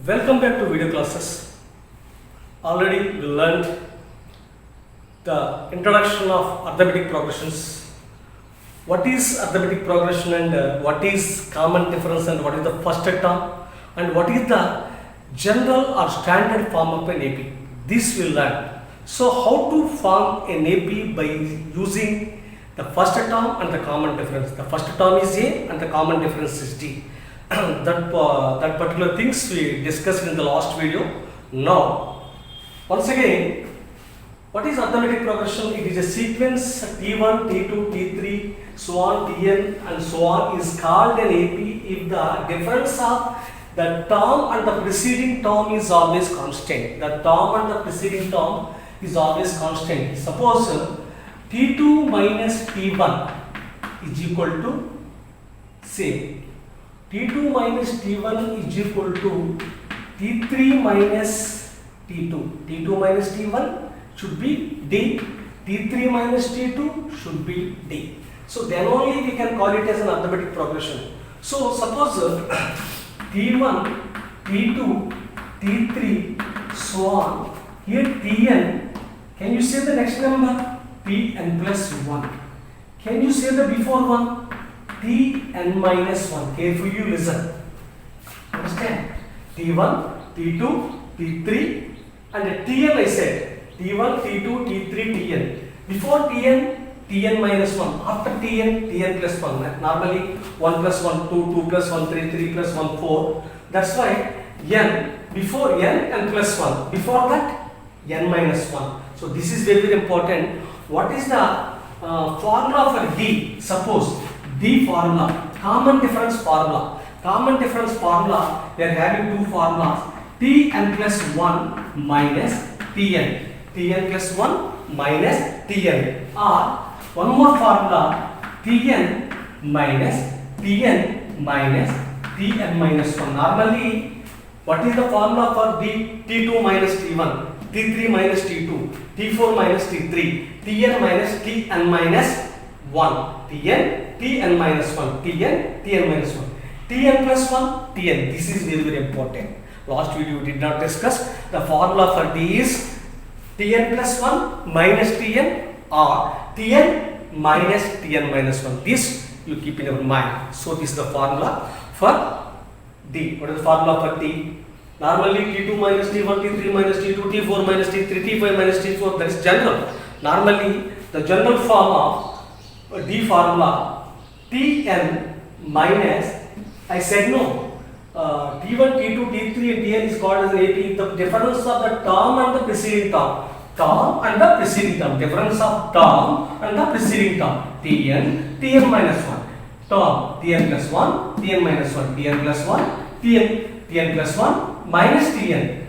Welcome back to video classes. Already we learned the introduction of arithmetic progressions. What is arithmetic progression and what is common difference and what is the first term and what is the general or standard form of an AP. This we learn. So how to form an AP by using the first term and the common difference. The first term is A and the common difference is D. that particular things we discussed in the last video. Now, once again, what is arithmetic progression? It is a sequence T1, T2, T3, so on, Tn and so on is called an AP if the difference of the term and the preceding term is always constant. The term and the preceding term is always constant. Suppose T2 minus T1 is equal to, say, T2 minus T1 is equal to T3 minus T2. T2 minus T1 should be D. T3 minus T2 should be D. So then only we can call it as an arithmetic progression. So suppose T1, T2, T3, so on. Here Tn, can you say the next number? Tn plus 1. Can you say the before one? Tn minus 1. Carefully you listen. Understand? T1, T2, T3 and Tn I said. T1, T2, T3, Tn. Before Tn, Tn minus 1. After Tn, Tn plus 1. Normally 1 plus 1, 2, 2 plus 1, 3, 3 plus 1, 4. That's why n. Before n and plus 1. Before that, n minus 1. So this is very, very important. What is the formula for D? Suppose D formula, common difference formula. Common difference formula, we are having two formulas. Tn plus 1 minus Tn. Tn plus 1 minus Tn. Or one more formula, Tn minus Tn minus 1. Normally, what is the formula for D? T2 minus T1, T3 minus T2, T4 minus T3, Tn minus Tn minus 1. Tn minus 1. Tn minus 1. Tn plus 1, Tn. This is very, very important. Last video we did not discuss. The formula for D is Tn plus 1 minus Tn or Tn minus Tn minus 1. This you keep in your mind. So this is the formula for D. What is the formula for D? Normally T2 minus T1, T3 minus T2, T4 minus T3, T5 minus T4. That is general. Normally the general form of D formula Tn minus, I said no, T1, T2, T3 and Tn is called as an AP. The difference of the term and the preceding term. Term and the preceding term. Difference of term and the preceding term. Tn minus 1. Term Tn plus 1, Tn minus 1, Tn plus 1, Tn plus 1 minus Tn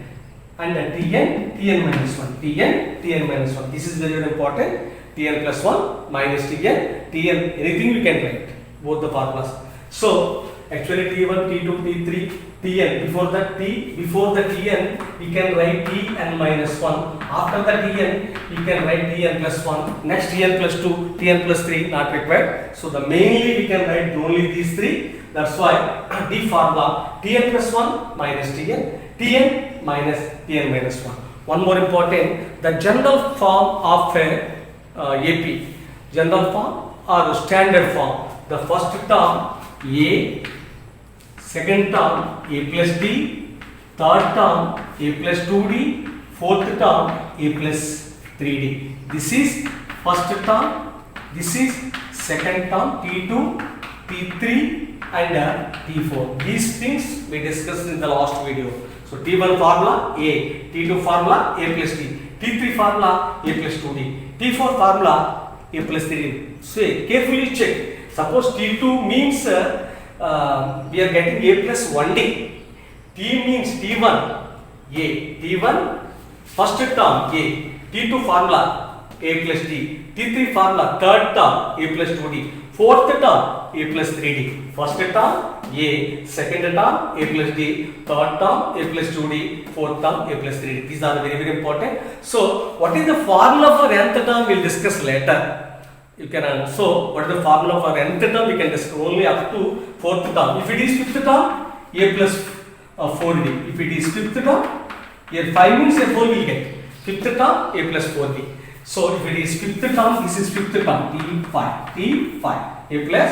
and Tn minus 1, Tn minus 1. This is very, very important. Tn plus 1 minus Tn, anything we can write, both the formulas. So actually T1, T2, T3, Tn, before the Tn we can write Tn minus 1. After the Tn we can write Tn plus 1. Next Tn plus 2, Tn plus 3 not required. So the mainly we can write only these three. That's why D formula Tn plus 1 minus Tn minus Tn minus 1. One more important, the general form of AP, general form or standard form. The first term A, second term A plus D, third term A plus 2D, fourth term A plus 3D. This is first term, this is second term T2, T3 and T4. These things we discussed in the last video. So T1 formula A, T2 formula A plus D, T3 formula A plus 2D, T4 formula A plus 3D. So carefully check. Suppose T2 means we are getting A plus 1D. T means T1 A, T1 first term A, T2 formula A plus D, T3 formula third term A plus 2D, fourth term A plus 3D. First term A, second term A plus D, third term A plus 2D, fourth term A plus 3D. These are very, very important. So what is the formula for nth term we will discuss later. You can so what is the formula for nth term we can discuss only up to fourth term. If it is fifth term, A plus 4d. If it is fifth term, here 5 means here 4 will get. Fifth term, a plus 4d. So if it is fifth term, this is fifth term, t5, a plus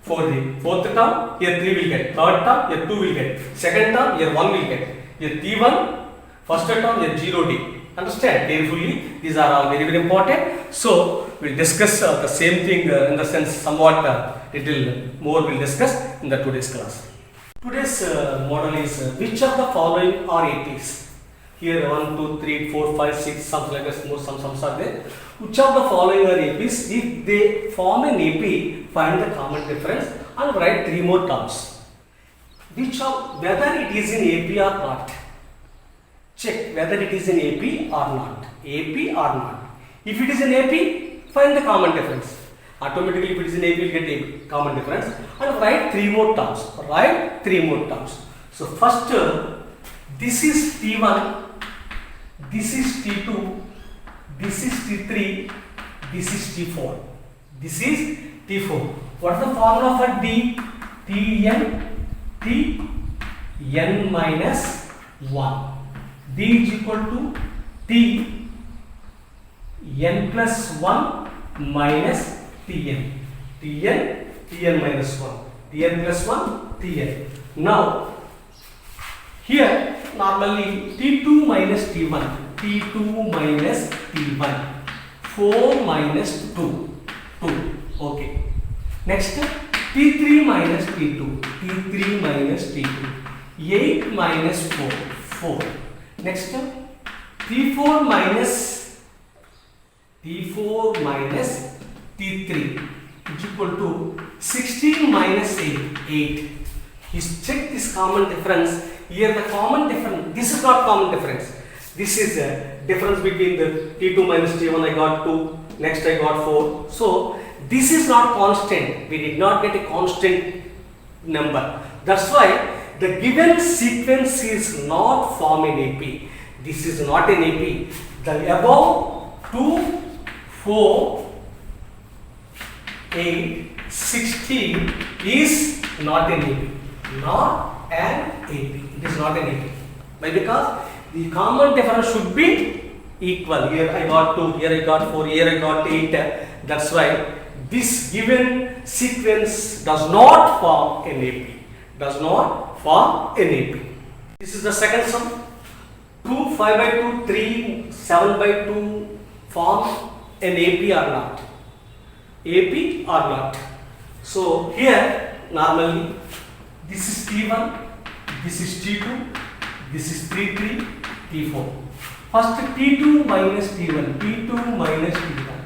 4d. Fourth term, here 3 will get. Third term, here 2 will get. Second term, here 1 will get. Here t1, first term, here 0d. Understand carefully, these are all very important. So we'll discuss the same thing in the sense somewhat little more we'll discuss in the today's class. Today's model is which of the following are APs? Here 1, 2, 3, 4, 5, 6, something like this, more sums are there. Which of the following are APs? If they form an AP, find the common difference and write 3 more terms. Which of, whether it is in AP or not. Check whether it is in AP or not. AP or not. If it is in AP, find the common difference. Automatically, if it is in AP, you get a common difference and write 3 more terms. Write 3 more terms. So first, this is T1, this is T2, this is T3, this is T4. This is T4. What is the formula for D? Tn minus 1. D is equal to T n plus 1 minus Tn. Tn minus 1. Tn plus 1, Tn. Now, here normally T2 minus T1. T2 minus T1. 4 minus 2. 2. Okay. Next, T3 minus T2. T3 minus T2. 8 minus 4. 4. Next, T4 minus T3 is equal to 16 minus 8. 8. You check this common difference. Here the common difference, this is not common difference. This is a difference between the T2 minus T1, I got 2, next I got 4. So, this is not constant. We did not get a constant number. That's why the given sequence is not form an AP. This is not an AP. The above 2, 4, 8, 16 is not an AP. Not an AP. It is not an AP. Why? Because the common difference should be equal. Here I got 2, here I got 4, here I got 8. That's why this given sequence does not form an AP. Does not form an AP. This is the second sum. 2, 5 by 2, 3, 7 by 2 form an AP or not? AP or not? So here normally this is T1, this is T2, this is T3, T4. First T2 minus T1, T2 minus T1.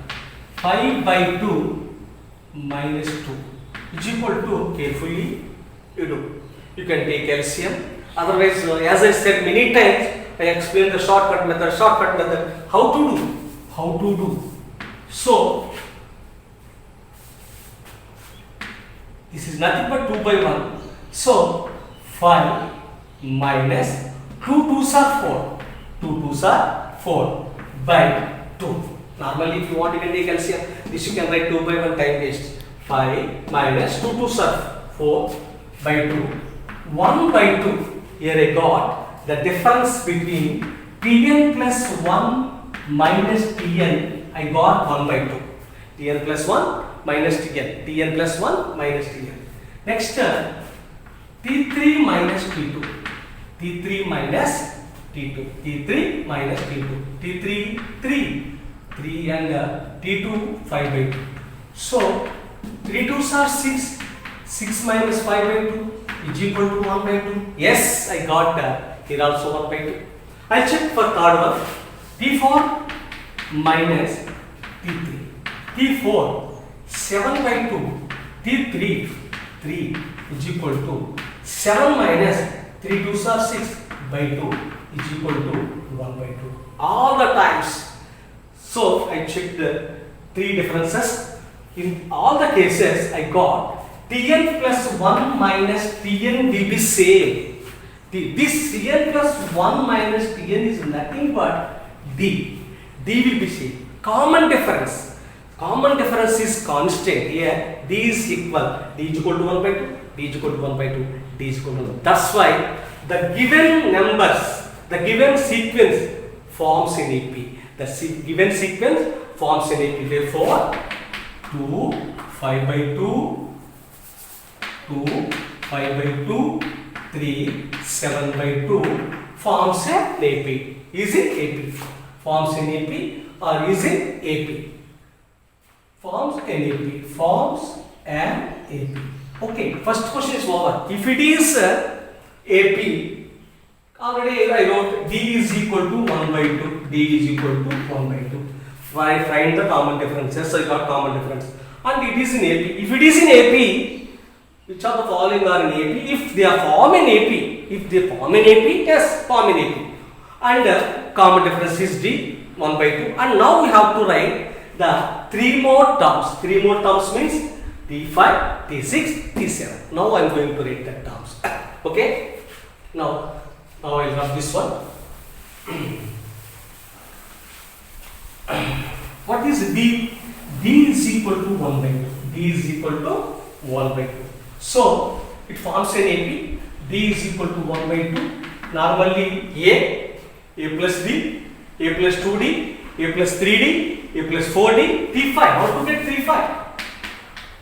5 by 2 minus 2 is equal to, carefully you do. You can take LCM. Otherwise, as I said many times, I explained the shortcut method, how to do. So, this is nothing but 2 by 1. So, 5 minus 2 2s are 4. 2 2s are 4 by 2. Normally, if you want, you can take LCM. This you can write 2 by 1 time waste. 5 minus 2 2s are 4 by 2. 1 by 2. Here I got the difference between Tn plus 1 minus Tn. I got 1 by 2. Tn plus 1 minus Tn. Tn plus 1 minus Tn. Next, T3 minus T2. T3 minus T2. T3 minus T2. T3 3. 3 and T2 5 by 2. So 3 2s are 6. 6 minus 5 by 2 is equal to 1 by 2. Yes, I got here also 1 by 2. I check for third one. T4 minus T3. T4 7 by 2. T3 3 is equal to 7 minus 3 2s are 6 by 2 is equal to 1 by 2. All the times. So I checked the 3 differences. In all the cases, I got Tn plus 1 minus Tn will be same. This Tn plus 1 minus Tn is nothing but D. D will be same. Common difference. Common difference is constant. Here D is equal. D is equal to 1 by 2. D is equal to 1 by 2. D is equal to 1. That's why the given numbers, the given sequence forms an AP. The given sequence forms an AP. Therefore, 2, 5 by 2, 2, 5 by 2, 3, 7 by 2 forms an AP. Is it AP? Forms an AP or is it AP? Forms an AP. Forms an AP. Okay, first question is over. If it is AP, already I wrote D is equal to 1 by 2. D is equal to 1 by 2. Find the common differences. I got common difference. And it is in AP. If it is in AP, which of the following are in AP? If they are form in AP, yes, form in AP. And common difference is D, 1 by 2. And now we have to write the 3 more terms. 3 more terms means T5, T6, T7. Now I am going to write that terms. Okay? Now I will have this one. What is D? D is equal to 1 by 2. D is equal to 1 by 2. So it forms an AP. D is equal to 1 by 2. Normally A plus D, A plus 2D, A plus 3D, A plus 4D, T5. How to get T5?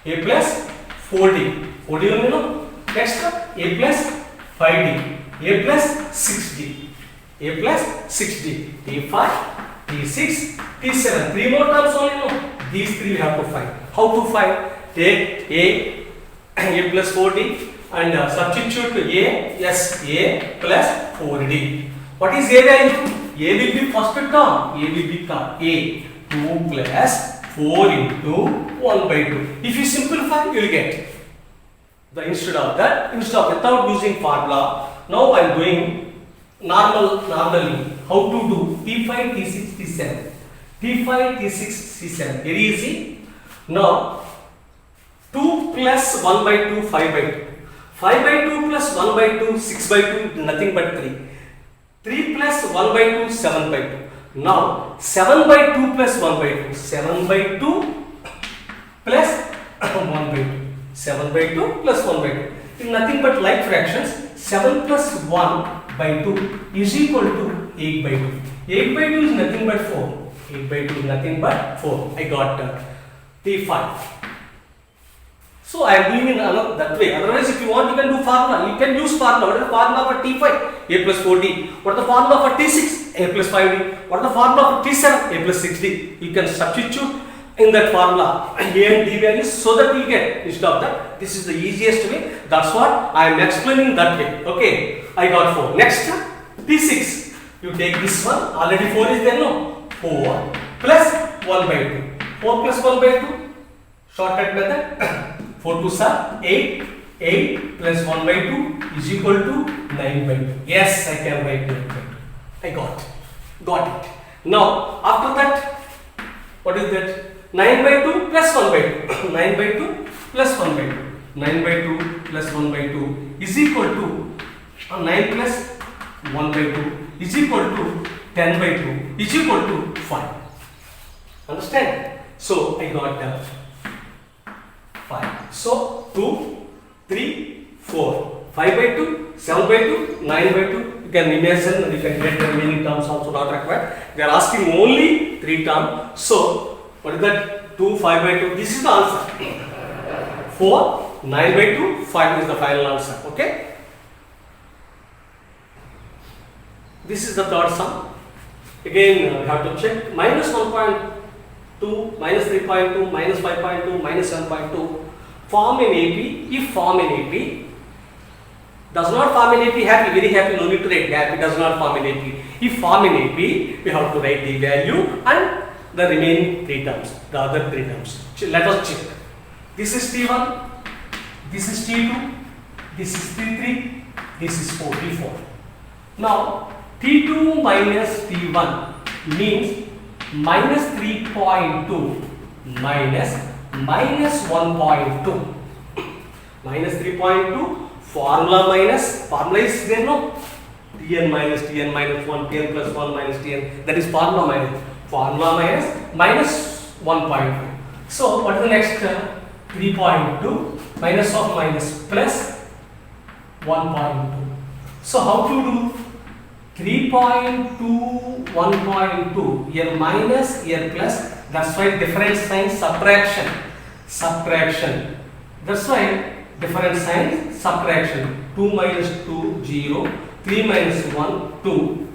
A plus 4D. 4D you know. Next A plus 5D, A plus 6D, A plus 6D, T5, T6, T7. 3 more terms only no. These 3 we have to find. How to find? Take A plus 4D and substitute A, yes, A plus 4D. What is A value? A will be first term. A will become A 2 plus 4 into 1 by 2. If you simplify, you will get the instead of without using formula. Now I am doing normally. How to do T5, T6, T7. T5, T6, T7. Very easy. Now 2 plus 1 by 2, 5 by 2. 5 by 2 plus 1 by 2, 6 by 2, nothing but 3. 3 plus 1 by 2, 7 by 2. Now 7 by 2 plus 1 by 2. 7 by 2 plus 1 by 2. 7 by 2 plus 1 by 2. In nothing but like fractions, 7 plus 1 by 2 is equal to 8 by 2. 8 by 2 is nothing but 4. 8 by 2 is nothing but 4. I got T5. So I am doing in that way. Otherwise, if you want, you can do formula. You can use formula. What is the formula for T5? A plus 4D. What is the formula for T6? A plus 5D. What is the formula for T7? A plus 6D. You can substitute in that formula A and D values so that you get instead of that. This is the easiest way. That's what I am explaining that way. Okay. I got 4. Next, T6. You take this one. Already 4 is there, no? 4 plus 1 by 2. 4 plus 1 by 2. Shortcut method. 4 2s are 8. 8 plus 1 by 2 is equal to 9 by 2. Yes, I can write 9 by 2. I got it. Now, after that, what is that? 9 by 2 plus 1 by 2. 9 by 2 plus 1 by 2. 9 by 2 plus 1 by 2 is equal to 9 plus 1 by 2 is equal to 10 by 2 is equal to 5. Understand? So, I got 5. So 2, 3, 4, 5 by 2, 7 by 2, 9 by 2. You can imagine and you can get the remaining terms also not required. They are asking only 3 terms. So what is that? 2, 5 by 2. This is the answer. 4, 9 by 2, 5 is the final answer. Okay. This is the third sum. Again, we have to check minus 1.2, minus 3.2, minus 5.2, minus 7.2 form in AP. If form in AP, does not form in AP, happy, very happy, no need to write happy, does not form in AP. If form in AP, we have to write the value and the remaining 3 terms, the other 3 terms. Let us check. This is T1, this is T2, this is T3, this is T4. Now, T2 minus T1 means minus 3.2 minus 1.2. Minus 3.2, formula is there, no? Tn minus 1, Tn plus 1 minus Tn, that is formula minus 1.2. So, what is the next 3.2 minus of minus plus 1.2. So how to do? 3.2, 1.2, here minus, here plus, that's why different sign subtraction. That's why different sign subtraction. 2 minus 2, 0, 3 minus 1, 2.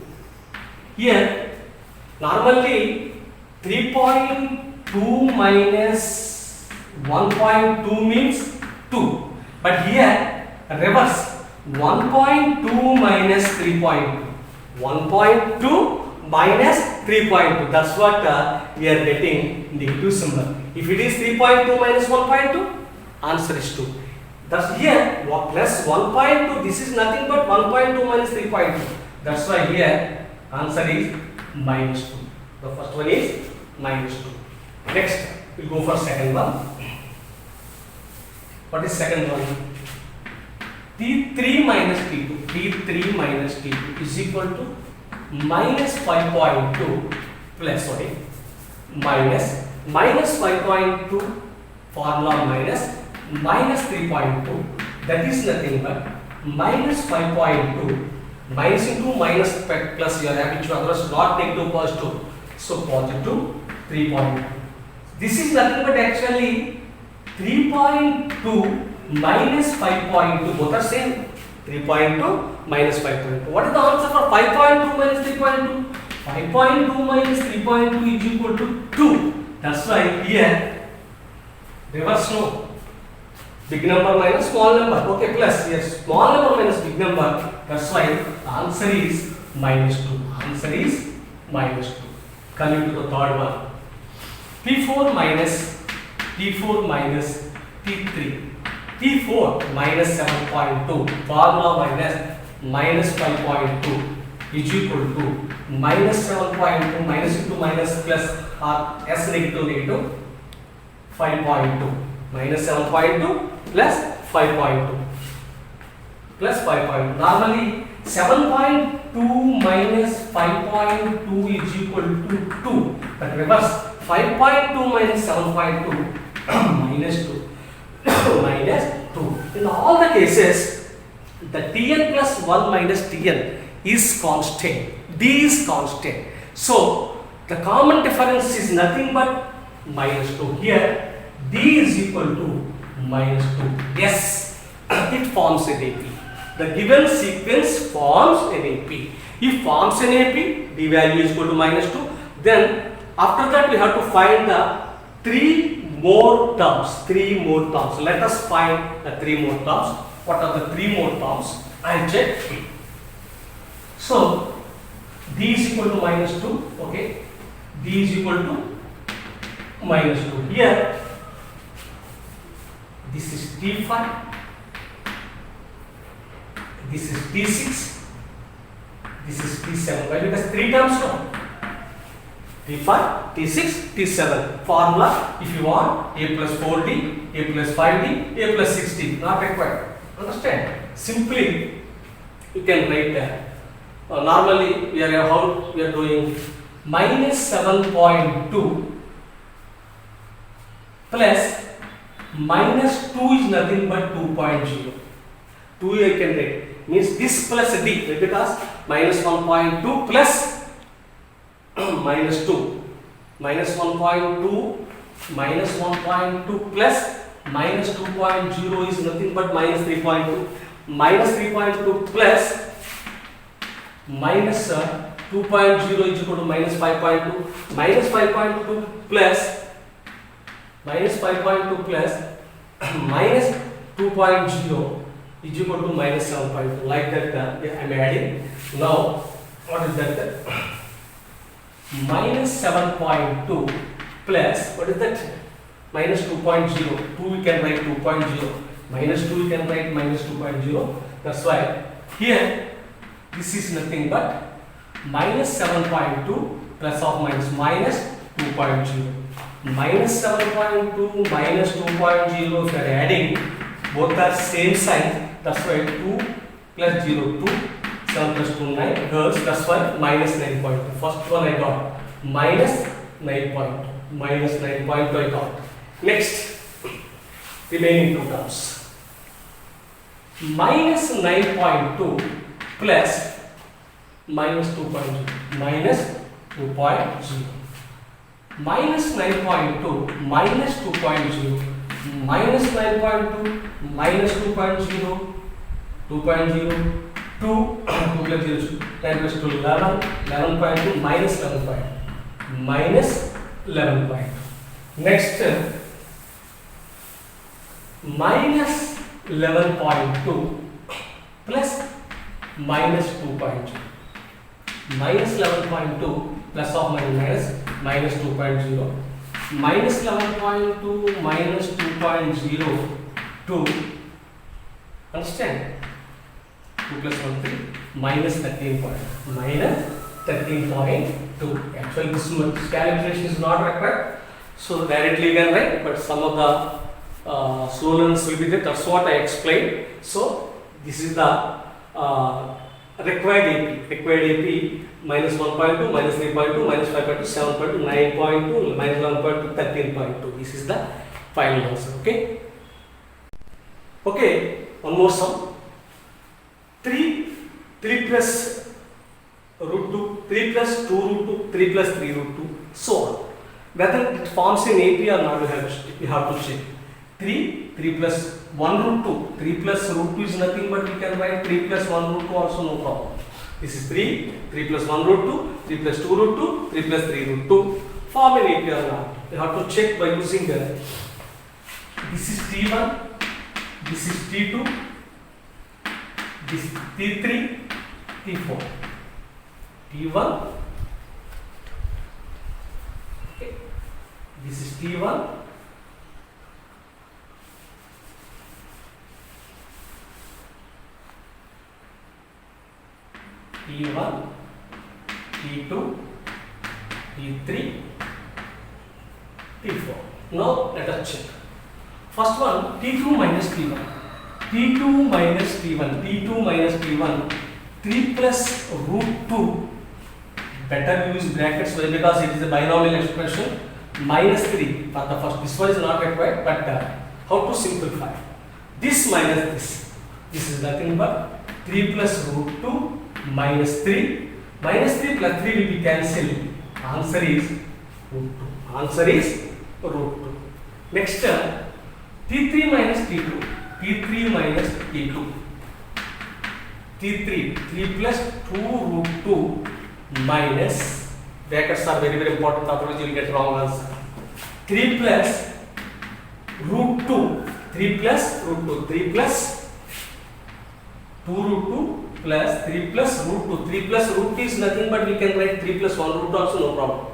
Here normally 3.2 minus 1.2 means 2, but here reverse, 1.2 minus 3.2, 1.2 minus 3.2, that's what we are getting negative symbol. If it is 3.2 minus 1.2, answer is 2. That's here plus 1.2, this is nothing but 1.2 minus 3.2, that's why here answer is minus 2. The first one is minus 2. Next we'll go for second one. What is second one? T3 minus T2, T3 minus T2 is equal to minus 5.2 plus, minus 5.2, formula minus 3.2, that is nothing but minus 5.2, minus into minus plus, you are habitual, otherwise not negative positive, so positive 3.2. This is nothing but actually 3.2 minus 5.2, both are same. 3.2 minus 5.2. What is the answer for 5.2 minus 3.2? 5.2 minus 3.2 is equal to 2. That's why here reverse, no. Big number minus small number. Okay, plus here small number minus big number. That's why the answer is minus 2. Answer is minus 2. Coming to the third one. T4 minus T3. T4 minus 7.2, formula minus 5.2 is equal to minus 7.2, minus into minus plus or s negative 5.2, minus 7.2 plus 5.2 plus 5.2. Normally 7.2 minus 5.2 is equal to 2, but reverse, 5.2 minus 7.2 minus 2. Minus 2. In all the cases, the Tn plus 1 minus Tn is constant. D is constant. So, the common difference is nothing but minus 2. Here, D is equal to minus 2. Yes, it forms an AP. The given sequence forms an AP. If forms an AP, D value is equal to minus 2. Then, after that, we have to find the three more terms. Let us find the 3 more terms. What are the 3 more terms? I'll check. So D is equal to minus 2. Okay, D is equal to minus 2. Here this is T5, this is T6, this is T7. Why? Because 3 terms now. T5, T6, T7. Formula, if you want, A plus 4D, A plus 5D, A plus 6D. Not required. Understand? Simply, you can write that. Normally, we are doing minus 7.2 plus minus 2 is nothing but 2.0. 2 you can write. Means this plus D, because minus 1.2 plus minus 2, minus 1.2 minus 1.2 plus minus 2.0 is nothing but minus 3.2, minus 3.2 plus minus 2.0 is equal to minus 5.2, minus 5.2 plus minus 5.2 plus minus 2.0 is equal to minus 7.2. Like that, I am adding. Now, what is that? Minus 7.2 plus, what is that? Minus 2.0. 2 we can write 2.0. Minus 2 we can write minus 2.0. That's why here this is nothing but minus 7.2 plus or minus minus 2.0. Minus 7.2 minus 2.0, if you are adding, both are same sign. That's why 2 plus 0, 2. 7 plus 2, 9. Girls, that's why minus 9.2. First one I got minus 9.2. Minus 9.2 I got. Next, remaining two terms. Minus 9.2 plus minus 2.0 minus 2.0 minus 9.2 minus 2.0 minus 9.2 minus 2.0 2.0 2 2 plus 0 10 plus 2 11 11.2 minus 11.2 minus 11.2 next minus 11.2 plus minus 2.0 minus 11.2 plus or minus minus 2.0 minus 11.2 minus 2.0 2 understand 2 plus 1 3 minus 13 point minus 13.2 actually this much calculation is not required so directly you can write but some of the slow learners will be there that's what I explained so this is the required AP minus 1.2 minus 3.2 minus 5.2 7.2 9.2 minus 11.2 13.2 this is the final answer okay one more sum 3 plus root 2 3 plus 2 root 2 3 plus 3 root 2 so on whether it forms in AP or not you have to check 3 plus 1 root 2 3 plus root 2 is nothing but we can write 3 plus 1 root 2 also no problem this is 3 plus 1 root 2 3 plus 2 root 2 3 plus 3 root 2 form in AP or not you have to check by using this is T1 this is T2 this is T3 T4 T1 okay. This is T1 T1 T2 T3 T4 now let us check first one T2 minus T1 T2 minus T1 T2 minus T1 3 plus root 2 better use brackets because it is a binomial expression minus 3 for the first this one is not required but how to simplify this minus this is nothing but 3 plus root 2 minus 3 plus 3 will be cancelled answer is root 2 next T3 minus T2 T3 minus T2 T3 3 plus 2 root 2 minus brackets are very important otherwise you will get wrong answer 3 plus root 2 3 plus root 2 3 plus 2 root 2 plus 3 plus root 2 3 plus root 2 is nothing but we can write 3 plus 1 root also no problem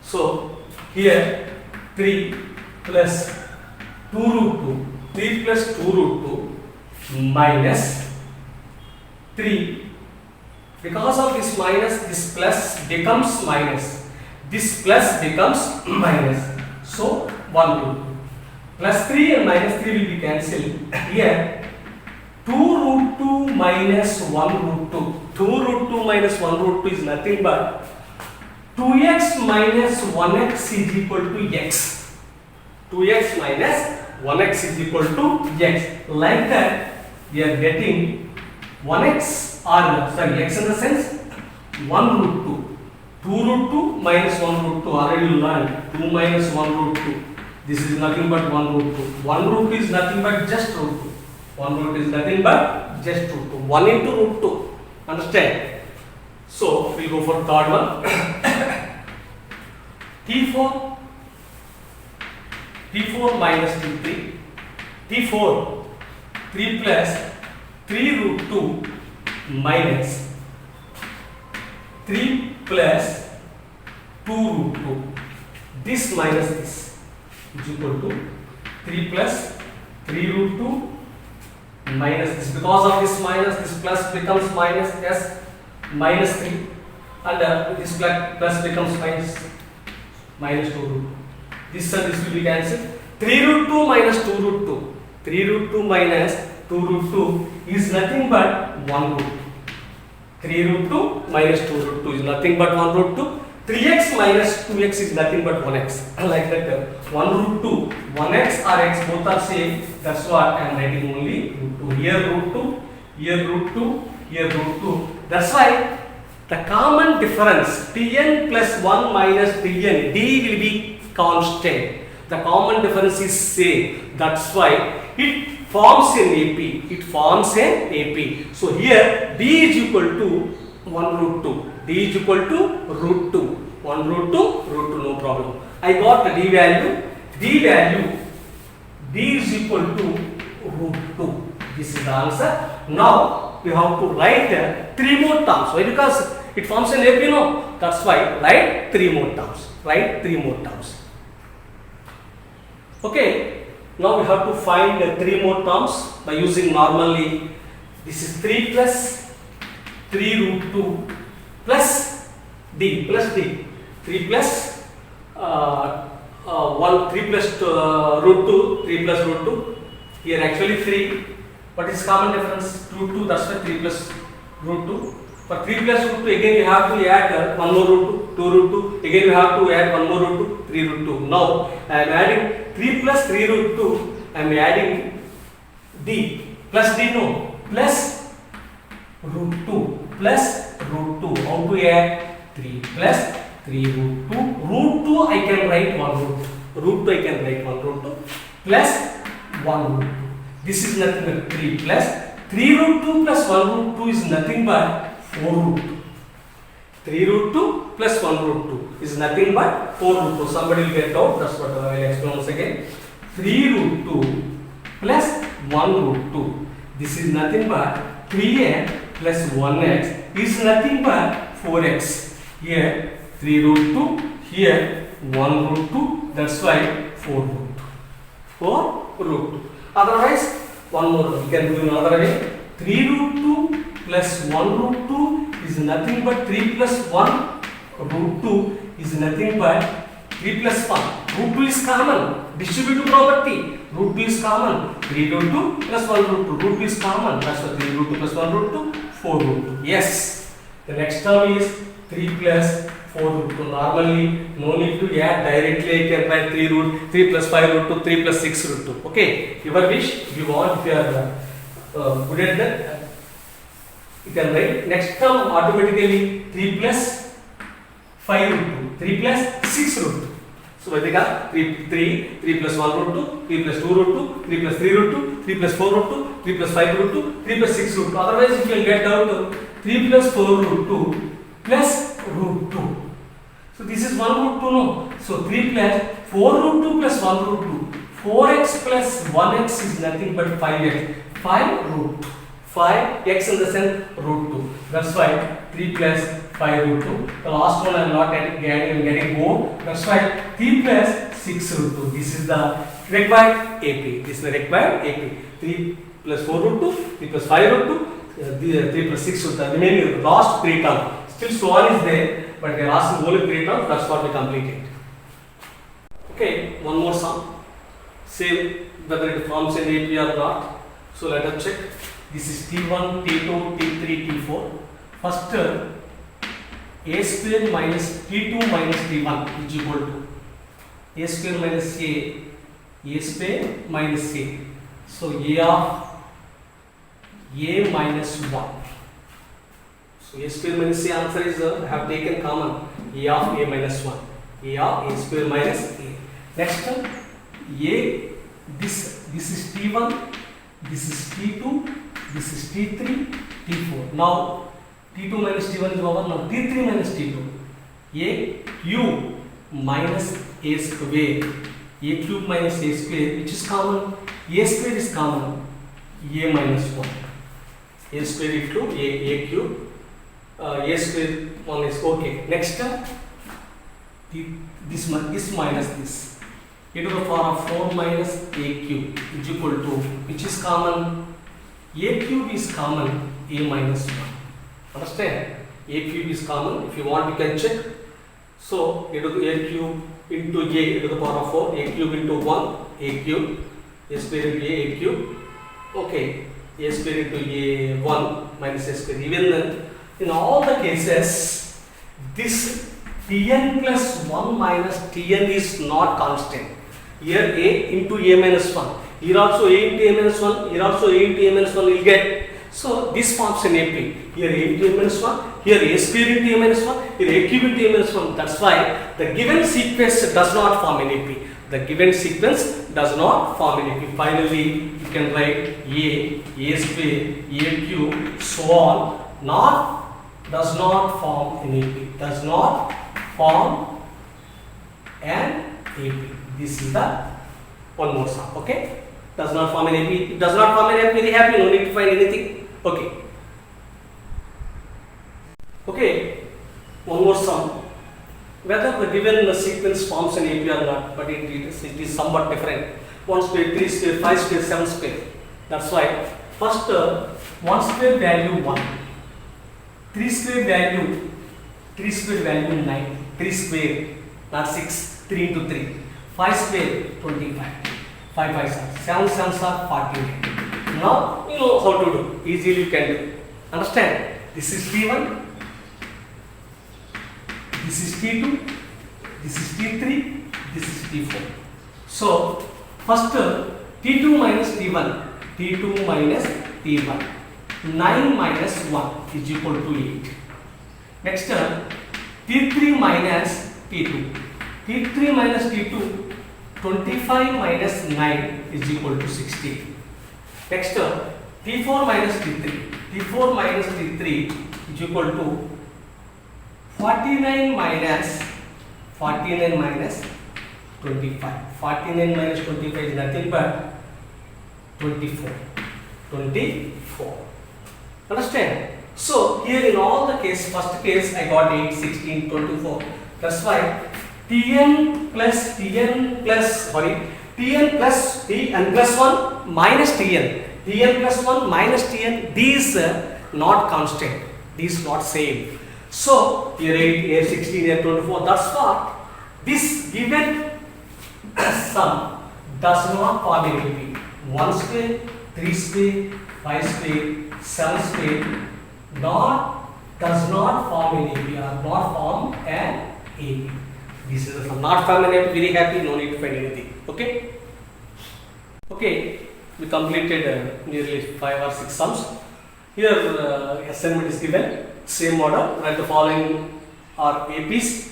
so here 3 plus 2 root 2 3 plus 2 root 2 minus 3 because of this minus this plus becomes minus this plus becomes minus so 1 root 2 plus 3 and minus 3 will be cancelled here 2 root 2 minus 1 root 2 2 root 2 minus 1 root 2 is nothing but 2x minus 1x is equal to x 2x minus 1x is equal to x like that we are getting 1x or sorry x in the sense 1 root 2 2 root 2 minus 1 root 2 already you learned 2 minus 1 root 2 this is nothing but 1 root 2 1 root 2 is nothing but just root 2 1 root is nothing but just root 2 1 into root 2 understand so we'll go for third one T4 minus T3 T4 3 plus 3 root 2 minus 3 plus 2 root 2 this minus this is equal to 3 plus 3 root 2 minus this because of this minus this plus becomes minus yes minus 3 and this plus becomes minus 2 root 2 this and this will be cancelled 3 root 2 minus 2 root 2 3 root 2 minus 2 root 2 is nothing but 1 root 3 root 2 minus 2 root 2 is nothing but 1 root 2 3x minus 2x is nothing but 1x like that 1 root 2 1x or x both are same that's what I am writing only root 2 here root 2 here root 2 here root 2 That's why the common difference Tn plus 1 minus Tn, d will be constant. The common difference is same. That's why it forms an AP. It forms an AP. So here d is equal to 1 root 2. D is equal to root 2. 1 root 2, root 2, no problem. I got the d value. D is equal to root 2. This is the answer. Now we have to write 3 more terms. Why? Because it forms an AP, no? That's why write 3 more terms. Write 3 more terms. Okay. Now we have to find 3 more terms by using normally. This is 3 plus 3 root 2 plus d. 3 plus 1, 3 plus root 2, 3 plus root 2. Here actually 3. What is common difference? Root 2, that's why 3 plus root 2. For 3 plus root 2, again you have to add 1 more root 2, 2 root 2. Again you have to add 1 more root 2, 3 root 2. Now I am adding 3 plus 3 root 2. I am adding d. Plus d, no. Plus root 2. Plus root 2. How to add? 3 plus 3 root 2. Root 2 I can write 1 root. Root 2 I can write 1 root 2. Plus 1 root 2. This is nothing but 3 plus 3 root 2 plus 1 root 2 is nothing but 4 root 2. 3 root 2 plus 1 root 2 is nothing but 4 root 2. Somebody will get out. That's what I will explain once again. 3 root 2 plus 1 root 2. This is nothing but 3x plus 1x is nothing but 4x. Here 3 root 2. Here 1 root 2. That's why 4 root 2. 4 root 2. Otherwise, one more, we can do another way. 3 root 2 plus 1 root 2 is nothing but 3 plus 1 root 2 is nothing but 3 plus 1. Root 2 is common. Distributive property. Root 2 is common. 3 root 2 plus 1 root 2. Root 2 is common. That's why 3 root 2 plus 1 root 2, 4 root 2. Yes. The next term is 3 plus 4 root 2. Normally, no need to add directly. I can write 3 plus 5 root 2, 3 plus 6 root 2. Okay. Your wish. If you want, if you are good at that, you can write. Next term automatically 3 plus 5 root 2, 3 plus 6 root 2. So I think 3 plus 1 root 2, 3 plus 2 root 2, 3 plus 3 root 2, 3 plus 4 root 2, 3 plus 5 root 2, 3 plus 6 root 2. Otherwise, if you will get down to 3 plus 4 root 2 plus root 2. So this is 1 root 2, no. So 3 plus 4 root 2 plus 1 root 2. 4x plus 1x is nothing but 5x. 5 root 2. 5x in the sense root 2. That's why 3 plus 5 root 2. The last one I am not getting more. That's why 3 plus 6 root 2. This is the required AP. This is the required AP. 3 plus 4 root 2, 3 plus 5 root 2, 3 plus 6 root 2. Remaining last 3 terms. Still swan is there, but they are asking only 3 terms. That's what we completed. Okay, one more sum. Say whether it forms an AP or not. So let us check. This is T1, T2, T3, T4. First, A square minus T2 minus T1 is equal to A square minus A square minus A. So A of A minus 1. So A square minus A answer is I have taken common A of A minus 1. A of A square minus A. Next, A, this is T1, this is T2, this is T3, T4. Now T2 minus T1 is over. Now T3 minus T2. A cube minus A square. A cube minus A square, which is common. A square is common. A minus 1. A square equal to A cube. A square 1 is okay. Next term, this minus this. A to the power of 4 minus A cube is equal to, which is common. A cube is common. A minus 1. Understand? A cube is common. If you want, you can check. So A to the A cube into A to the power of 4. A cube into 1. A cube. A square into A cube. Okay. A square into A 1 minus A square. Even then, in all the cases, this Tn plus 1 minus Tn is not constant. Here A into A minus 1. Here also A into A minus 1. Here also A into A minus 1 will get. So this forms an AP. Here A into A minus 1, here A square into A minus 1, here A cube into A minus 1. That's why the given sequence does not form an AP. The given sequence does not form an AP. Finally, you can write A square, A cube, so on. Does not form an AP. Does not form an AP. This is the one more sum. Okay? Does not form an AP. It does not form an AP. Very happy. No need to find anything. Okay. Okay. One more sum. Whether the given sequence forms an AP or not, but it is somewhat different. 1 square, 3 square, 5 square, 7 square. That's why first 1 square value 1, 3 square value 9, 3 square not 6, 3 into 3, 5 square 25, 5 5 7 7 are 48. Now you know how to do. Easily you can do. Understand? This is T1. This is T2, this is T3, this is T4. So, first T2 minus T1, T2 minus T1, 9 minus 1 is equal to 8. Next, T3 minus T2, T3 minus T2, 25 minus 9 is equal to 16. Next, T4 minus T3, T4 minus T3 is equal to 49 minus 25. 49 minus 25 is nothing but 24. Understand? So here in all the case, first case I got 8, 16, 24. That's why Tn plus Tn plus plus 1 minus Tn. Tn plus 1 minus Tn. These not constant. These not same. So here 8, here 16, here 24. That's what this given sum does not form an AP. 1 square, 3 square, 5 square, 7 square does not form an AP or not form an AP. This is the sum. Not form an AP. Very happy. No need to find anything. Okay. Okay. We completed nearly 5 or 6 sums. Here assignment is given. Same model. Write the following are APs.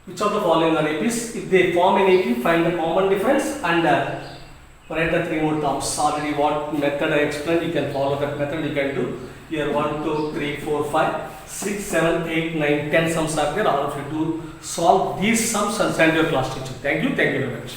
Which of the following are APs? If they form an AP, find the common difference and write the 3 more terms. Already what method I explained, you can follow that method. You can do here 1, 2, 3, 4, 5, 6, 7, 8, 9, 10 sums are there. All of you to solve these sums and send your class teacher. Thank you very much.